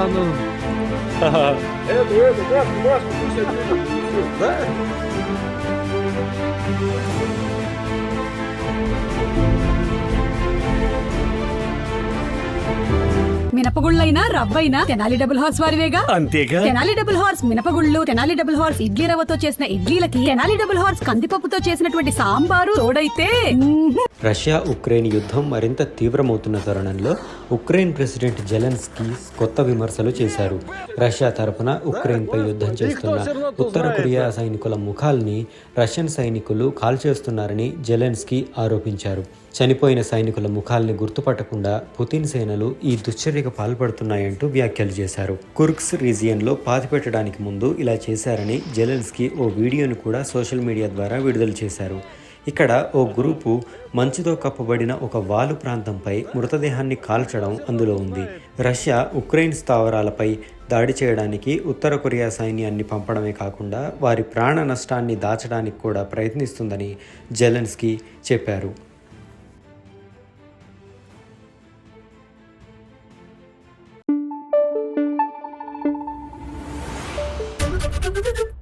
não. É mesmo, mostra, puxa aqui. Né? మినపగుళ్ళైనా రవ్వైనా Tenali double horse వారివేగా. అంతేగా. తెనాలి డబుల్ హార్స్ మినపగుళ్ళు, తెనాలి డబుల్ హార్స్ ఇడ్లీ రవ్వతో చేసిన ఇడ్లీలకి, తెనాలి డబుల్ హార్స్ కందిపప్పుతో చేసినటువంటి సాంబారు తోడైతే రష్యా ఉక్రెయిన్ యుద్ధం మరింత తీవ్రమవుతున్న తరుణంలో ఉక్రెయిన్ ప్రెసిడెంట్ జెలెన్స్కీ కొత్త విమర్శలు చేశారు. రష్యా తరపున ఉక్రెయిన్పై యుద్ధం చేస్తున్న ఉత్తర కొరియా సైనికుల ముఖాల్ని రష్యన్ సైనికులు కాల్చేస్తున్నారని జెలెన్స్కీ ఆరోపించారు. చనిపోయిన సైనికుల ముఖాల్ని గుర్తుపట్టకుండా పుతిన్ సేనలు ఈ దుశ్చర్యకు పాల్పడుతున్నాయంటూ వ్యాఖ్యలు చేశారు. కుర్స్క్ రీజియన్లో పాతిపెట్టడానికి ముందు ఇలా చేశారని జెలెన్స్కీ ఓ వీడియోను కూడా సోషల్ మీడియా ద్వారా విడుదల చేశారు. ఇక్కడ ఓ గ్రూపు మంచుతో కప్పబడిన ఒక వాలు ప్రాంతంపై మృతదేహాన్ని కాల్చడం అందులో ఉంది. రష్యా ఉక్రెయిన్ స్థావరాలపై దాడి చేయడానికి ఉత్తర కొరియా సైన్యాన్ని పంపడమే కాకుండా వారి ప్రాణ నష్టాన్ని దాచడానికి కూడా ప్రయత్నిస్తుందని జెలెన్స్కీ చెప్పారు. Thank you.